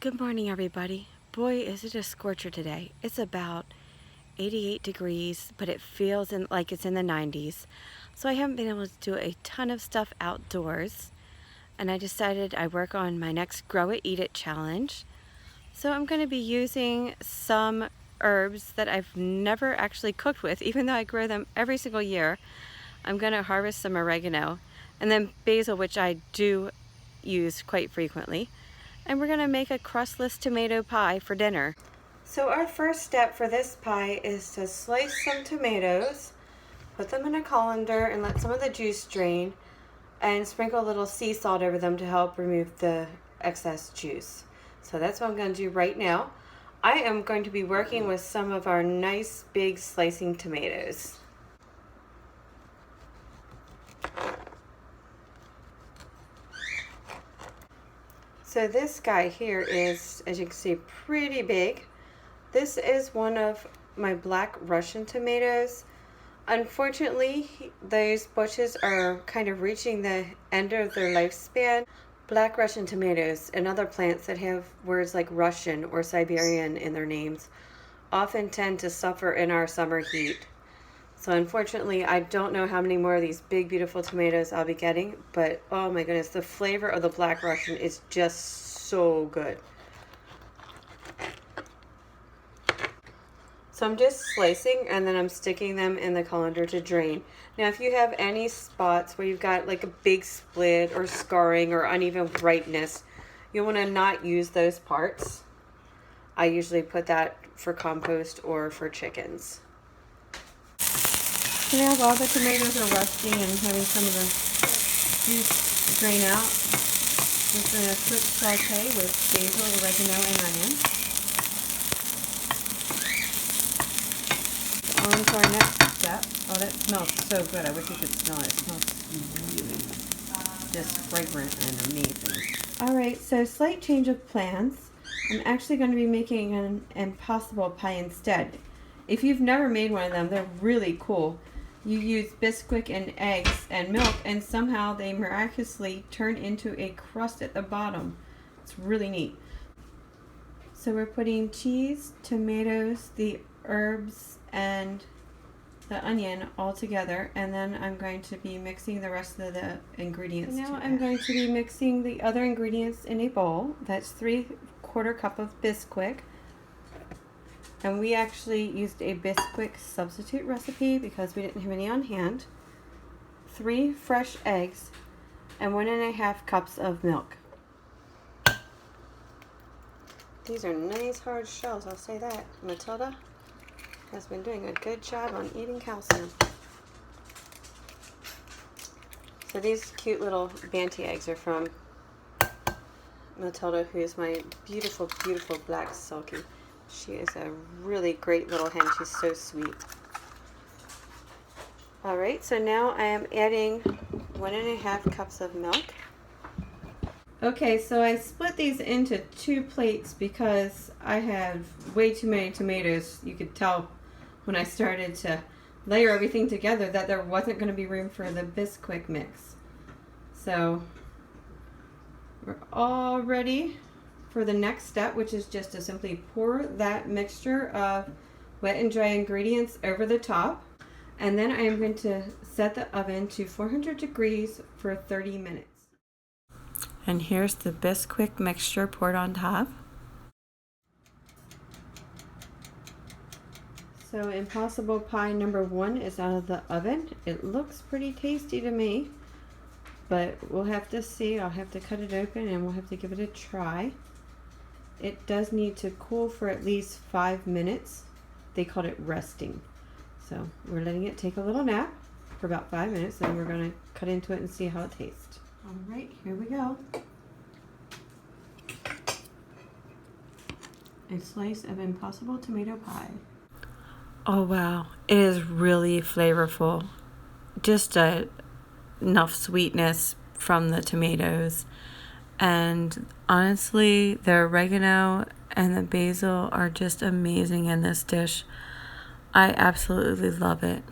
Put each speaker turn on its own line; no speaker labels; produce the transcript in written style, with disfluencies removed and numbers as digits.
Good morning, everybody. Boy, is it a scorcher today. It's about 88 degrees, but it feels like it's in the 90s. So I haven't been able to do a ton of stuff outdoors. And I decided I'd work on my next Grow It, Eat It challenge. So I'm going to be using some herbs that I've never actually cooked with, even though I grow them every single year. I'm going to harvest some oregano and then basil, which I do use quite frequently. And we're going to make a crustless tomato pie for dinner. So our first step for this pie is to slice some tomatoes, put them in a colander and let some of the juice drain, and sprinkle a little sea salt over them to help remove the excess juice. So that's what I'm going to do right now. I am going to be working with some of our nice big slicing tomatoes. So this guy here is, as you can see, pretty big. This is one of my black Russian tomatoes. Unfortunately, those bushes are kind of reaching the end of their lifespan. Black Russian tomatoes and other plants that have words like Russian or Siberian in their names often tend to suffer in our summer heat. So unfortunately, I don't know how many more of these big, beautiful tomatoes I'll be getting, but oh my goodness, the flavor of the Black Russian is just so good. So I'm just slicing and then I'm sticking them in the colander to drain. Now, if you have any spots where you've got like a big split or scarring or uneven ripeness, you'll want to not use those parts. I usually put that for compost or for chickens. So now while the tomatoes are rusting and having some of the juice drain out, just a quick saute with basil, oregano, and onion. On to our next step. Oh, that smells so good. I wish you could smell it. It smells really just fragrant and amazing. Alright, so slight change of plans. I'm actually going to be making an impossible pie instead. If you've never made one of them, they're really cool. You use Bisquick and eggs and milk, and somehow they miraculously turn into a crust at the bottom. It's really neat. So we're putting cheese, tomatoes, the herbs, and the onion all together, and then I'm going to be mixing the rest of the ingredients. So now I'm going to be mixing the other ingredients in a bowl. That's 3/4 cup of Bisquick. And we actually used a Bisquick substitute recipe because we didn't have any on hand. 3 fresh eggs and 1.5 cups of milk. These are nice hard shells, I'll say that. Matilda has been doing a good job on eating calcium. So these cute little Banty eggs are from Matilda, who is my beautiful, beautiful black sulky. She is a really great little hen. She's so sweet. Alright, so now I am adding 1.5 cups of milk. Okay, so I split these into 2 plates because I have way too many tomatoes. You could tell when I started to layer everything together that there wasn't going to be room for the Bisquick mix. So we're all ready for the next step, which is just to simply pour that mixture of wet and dry ingredients over the top. And then I am going to set the oven to 400 degrees for 30 minutes. And here's the Bisquick mixture poured on top. So Impossible Pie number 1 is out of the oven. It looks pretty tasty to me, but we'll have to see. I'll have to cut it open and we'll have to give it a try. It does need to cool for at least 5 minutes. They called it resting. So we're letting it take a little nap for about 5 minutes, and we're going to cut into it and see how it tastes. All right, here we go. A slice of Impossible tomato pie. Oh wow, it is really flavorful. Just enough sweetness from the tomatoes. And honestly, the oregano and the basil are just amazing in this dish. I absolutely love it.